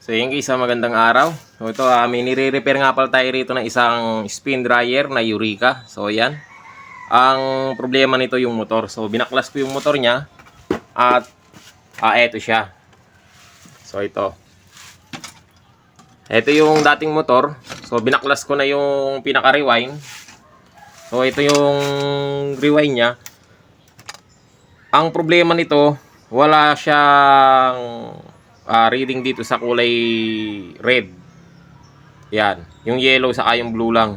So yun guys, magandang araw. So ito, may nire-repair nga pala tayo rito ng isang spin dryer na Eureka. So yan. Ang problema nito yung motor. So binaklas ko yung motor niya at eto siya. So ito. Ito yung dating motor. So binaklas ko na yung pinaka-rewind. So ito yung rewind niya. Ang problema nito, wala siyang reading dito sa kulay red. Yan, yung yellow sa yung blue lang.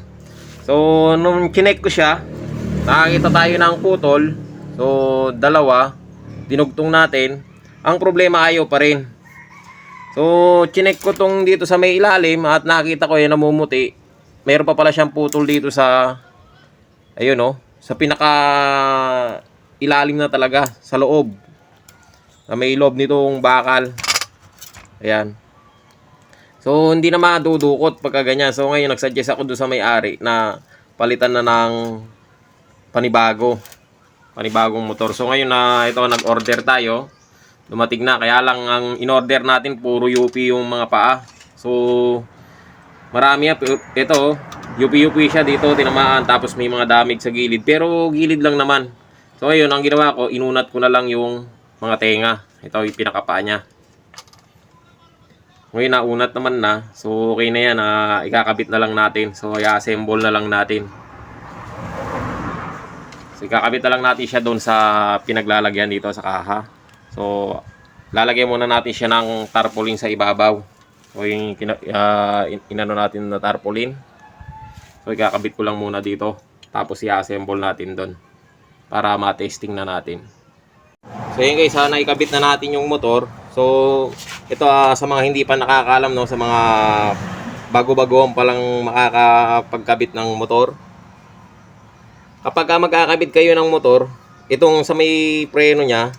So nung kinek ko siya, nakakita tayo ng putol. So dalawa, dinugtong natin. Ang problema ayaw pa rin. So chinek ko tong dito sa may ilalim at nakita ko yan namumuti. Mayroon pa pala siyang putol dito sa ayun sa pinaka ilalim na talaga sa loob. Na may loob nitong bakal. Ayan. So, hindi na madudukot pagka ganyan. So, ngayon, nagsuggest ako doon sa may-ari na palitan na ng panibagong motor. So, ngayon na ito, nag-order tayo. Dumating na. Kaya lang, ang in-order natin, puro UP yung mga paa. So, marami yan. Ito, UP siya dito, tinamaan. Tapos may mga damage sa gilid. Pero, gilid lang naman. So, ngayon, ang ginawa ko, inunat ko na lang yung mga tenga. Ito, yung pinakapaa niya. Ngayon naunat naman na. So okay na yan. Ikakabit na lang natin. So i-assemble na lang natin. So ikakabit na lang natin siya doon sa pinaglalagyan dito sa kaha. So lalagyan muna natin siya ng tarpaulin sa ibabaw. So yung inano natin na tarpaulin. So ikakabit ko lang muna dito. Tapos i-assemble natin doon. Para ma-testing na natin. So yun guys, sana ikabit na natin yung motor. So ito sa mga hindi pa nakakaalam sa mga bago-bagoan pa lang makakapagkabit ng motor. Kapag magkakabit kayo ng motor, itong sa may preno niya,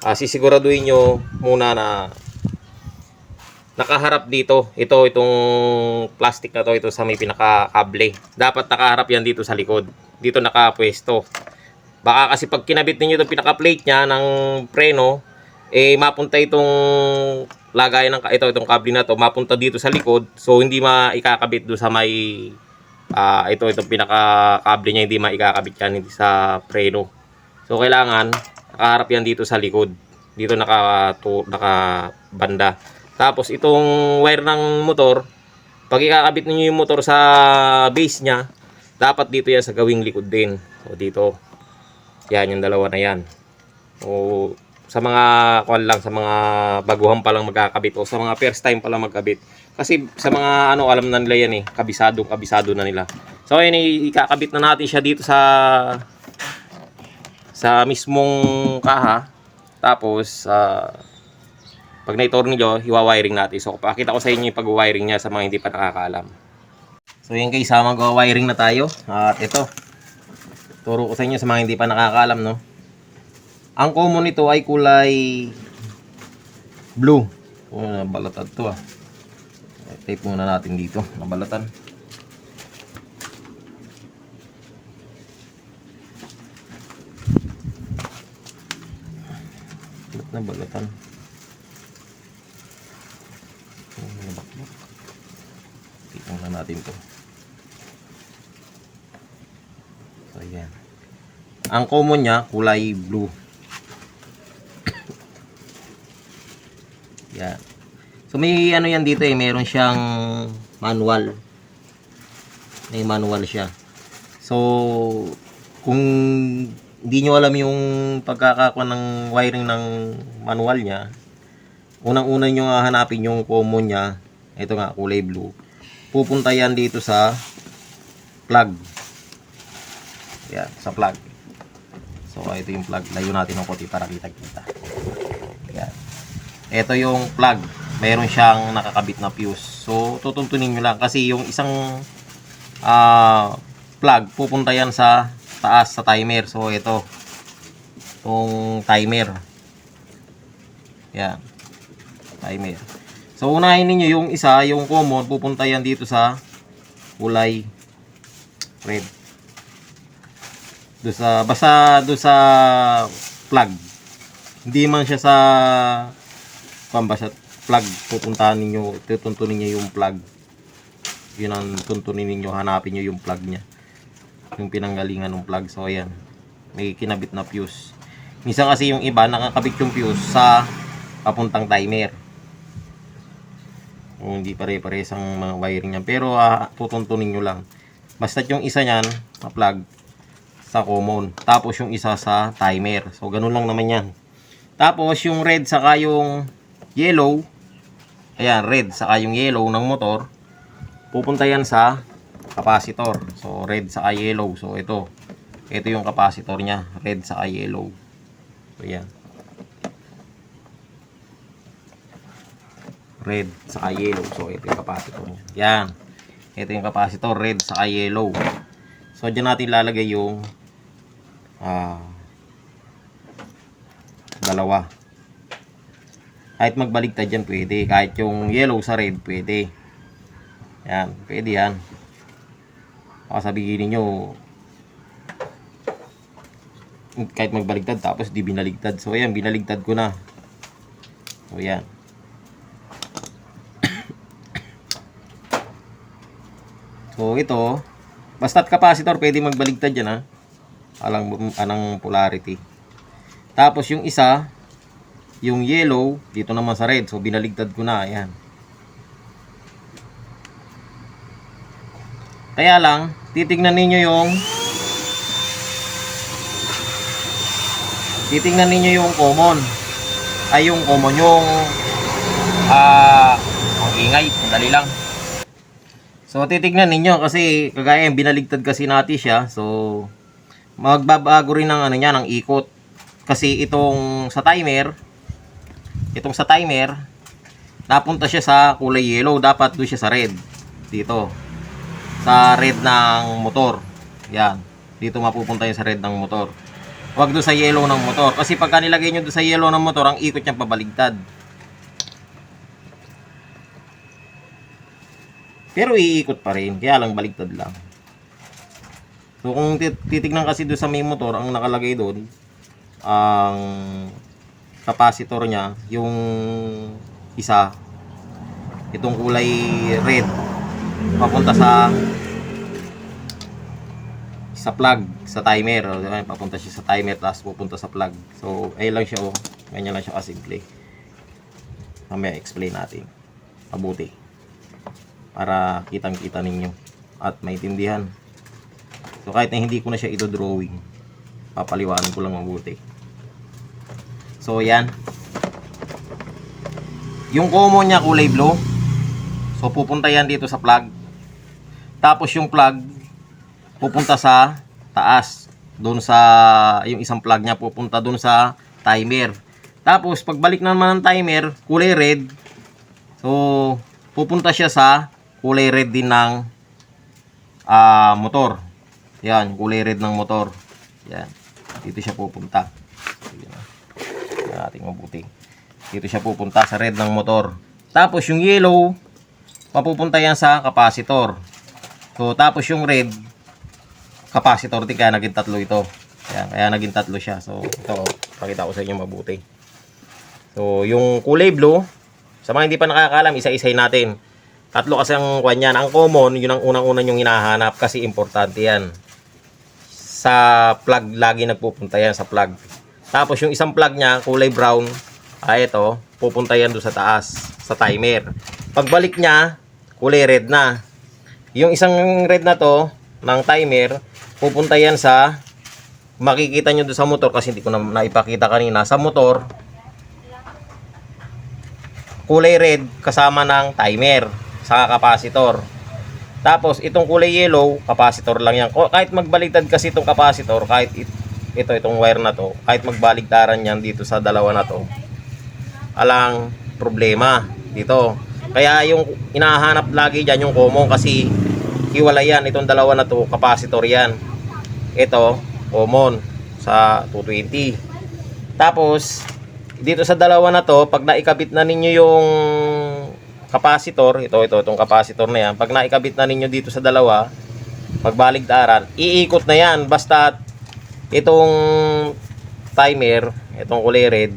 sisiguraduhin nyo muna na nakaharap dito. Itong plastic na to, ito sa may pinaka-kable. Dapat nakaharap yan dito sa likod. Dito nakapwesto. Baka kasi pag kinabit niyo itong pinaka-plate niya ng preno, mapunta itong lagayan ng itong kable na to, mapunta dito sa likod. So hindi maikakabit do sa may itong pinaka-kable niya, hindi maikakabit yan sa preno. So kailangan nakaharap yan dito sa likod. Dito nakabanda. Tapos itong wire ng motor, pag ikakabit niyo yung motor sa base niya, dapat dito yan sa gawing likod din. So dito. Yan, yung dalawa na yan. O sa mga sa mga baguhan pa lang magkakabit o sa mga first time pa lang magkabit. Kasi sa mga alam na nila yan kabisado na nila. So ayun, ikakabit na natin siya dito sa mismong kaha. Tapos pag na-tornilyo, iwa-wiring natin. So pakita ko sa inyo yung pag-wiring niya sa mga hindi pa nakakaalam. So yun guys, mag-wiring na tayo. At ito, turo ko sa inyo sa mga hindi pa nakakaalam, no. Ang common nito ay kulay blue. Nabalatan to tape muna natin dito, nabalatan. Ba't nabalatan? Nabakbak. Tingnan na natin to. So ayan. Ang common niya kulay blue. Yan. So may yan dito meron siyang manual. May manual siya. So kung hindi nyo alam yung pagkakakuha ng wiring ng manual niya, unang-una nyo hahanapin yung common niya. Ito nga, kulay blue. Pupunta yan dito sa plug. Yan, sa plug. So ito yung plug. Layo natin ng konti para kita-kita. Yan. Ito yung plug. Meron siyang nakakabit na fuse. So tutuntunin nyo lang kasi yung isang plug pupunta yan sa taas sa timer. So ito yung timer. Yan. Timer. So unahin niyo yung isa, yung common, pupunta yan dito sa kulay red. Basta doon sa plug. Hindi man siya sa plug, pupuntahan ninyo, tutuntunin niyo yung plug. Yun ang tuntunin ninyo, hanapin niyo yung plug niya. Yung pinanggalingan ng plug. So ayan, may kinabit na fuse. Minsan kasi yung iba nakakabit yung fuse sa papuntang timer. Hindi pare-pares ang mga wiring niyan. Pero tutuntunin nyo lang. Basta yung isa niyan, na-plug sa common. Tapos yung isa sa timer. So, ganun lang naman yan. Tapos, yung red saka yung yellow. Ayan, red saka yung yellow ng motor. Pupunta yan sa capacitor. So, red saka yellow. So, ito. Ito yung capacitor niya. Red saka yellow. So, yan. Red saka yellow. So, ito yung capacitor niya. Yan. Ito yung capacitor. Red saka yellow. So, dyan natin lalagay yung dalawa. Kahit magbaligtad dyan, pwede. Kahit yung yellow sa red, pwede. Yan. Pwede yan. Baka sabihin ninyo, kahit magbaligtad, tapos di binaligtad. So, ayan. Binaligtad ko na. So, yan. So, ito, basta't capacitor, pwede magbaligtad yan, anong polarity. Tapos, yung isa, yung yellow, dito naman sa red. So, binaligtad ko na, ayan. Kaya lang, titignan ninyo yung common. Ay, yung common, yung ang ingay, dali lang. So, titignan ninyo kasi kagaya yung binaligtad kasi natin siya. So, magbabago rin ng ng ikot. Kasi itong sa timer, napunta siya sa kulay yellow. Dapat doon siya sa red. Dito. Sa red ng motor. Yan. Dito mapupunta yung sa red ng motor. Huwag doon sa yellow ng motor. Kasi pagka nilagay nyo doon sa yellow ng motor, ang ikot niya pabaligtad. Pero iikot pa rin, kaya lang baligtad lang. So kung titignan kasi doon sa may motor, ang nakalagay doon, ang capacitor niya, yung isa, itong kulay red, papunta sa plug, sa timer. Papunta siya sa timer, tapos pupunta sa plug. So ayun lang siya, ganyan lang siya kasimple. Mamaya explain natin mabuti, para kitang-kita ninyo at maintindihan. So kahit na hindi ko na siya ito-drawing, papaliwanag ko lang mabuti. So yan. Yung common niya kulay blue. So pupunta yan dito sa plug. Tapos yung plug pupunta sa taas. Doon sa yung isang plug niya pupunta doon sa timer. Tapos pagbalik naman ng timer, kulay red. So pupunta siya sa kulay red din ng motor. Yan, kulay red ng motor. Yan. Dito siya pupunta. Yan natin mabuti. Dito siya pupunta sa red ng motor. Tapos yung yellow, papupunta yan sa capacitor. So, tapos yung red, capacitor din, kaya naging tatlo ito. Yan, kaya naging tatlo siya. So, ito, pakita ko sa inyo mabuti. So, yung kulay blue, sa mga hindi pa nakakalam, isa-isay natin. Tatlo kasi ang kwan yan. Ang common, yun ang unang-unang yung hinahanap kasi importante yan. Sa plug, lagi nagpupunta yan sa plug. Tapos yung isang plug niya, kulay brown, ito, pupunta yan doon sa taas, sa timer. Pagbalik niya, kulay red na. Yung isang red na to, ng timer, pupunta yan sa, makikita nyo doon sa motor, kasi hindi ko na naipakita kanina, sa motor, kulay red kasama ng timer sa capacitor. Tapos itong kulay yellow, capacitor lang yan. Kahit magbaligtad kasi itong capacitor, kahit itong wire na to, kahit magbaligtaran yan dito sa dalawa na to, alang problema dito. Kaya yung inahanap lagi dyan yung common, kasi hiwalay yan. Itong dalawa na to, capacitor yan. Ito, common sa 220. Tapos dito sa dalawa na to, pag naikabit na ninyo yung capacitor, itong capacitor na yan, pag naikabit na ninyo dito sa dalawa, magbaligtaran, iikot na yan. Basta itong timer, itong kulay red,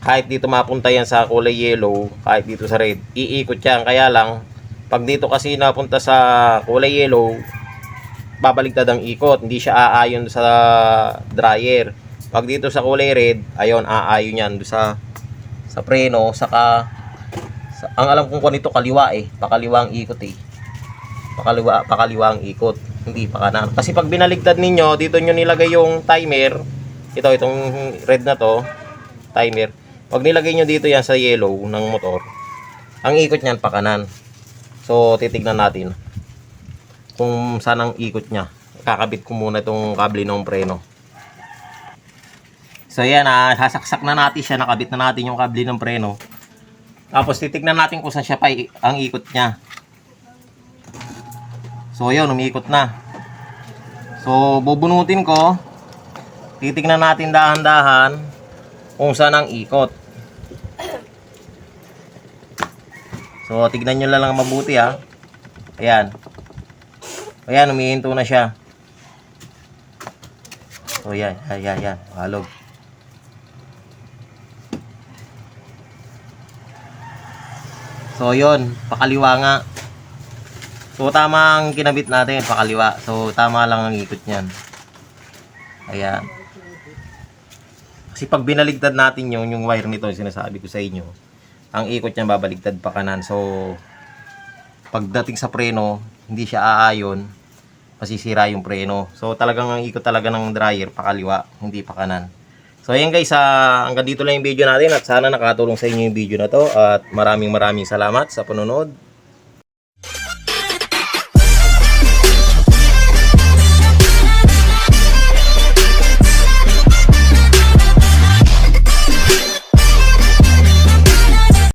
kahit dito mapunta yan sa kulay yellow, kahit dito sa red, iikot yan. Kaya lang, pag dito kasi napunta sa kulay yellow, babaligtad ang ikot, hindi siya aayon sa dryer. Pag dito sa kulay red, ayon aayon yan sa preno, saka ang alam kong nito kaliwa pakaliwa ang ikot pakaliwa ang ikot, hindi pa kanan. Kasi pag binaligtad ninyo, dito nyo nilagay yung timer, itong red na to, timer. Pag nilagay nyo dito yan sa yellow ng motor, ang ikot niyan pa kanan. So titignan natin kung saan ang ikot niya. Kakabit ko muna itong kable ng preno. So yan, sasaksak na natin siya, nakabit na natin yung kable ng preno. Tapos titignan natin kung saan siya pa ang ikot niya. So yun, umiikot na. So bubunutin ko. Titignan natin dahan-dahan kung saan ang ikot. So tignan nyo lang mabuti ha. Ayan. Ayan, umihinto na siya. So yan, yan. Halog. So yun, pakaliwa nga. So tama ang kinabit natin, pakaliwa. So tama lang ang ikot niyan. Ayan. Kasi pag binaligtad natin yung wire nito, sinasabi ko sa inyo, ang ikot niya babaligtad pa kanan. So pagdating sa preno, hindi siya aayon, masisira yung preno. So talagang ang ikot talaga ng dryer pakaliwa, hindi pa kanan. So ayan guys, hanggang dito lang yung video natin at sana nakatulong sa inyo yung video na to at maraming salamat sa panonood.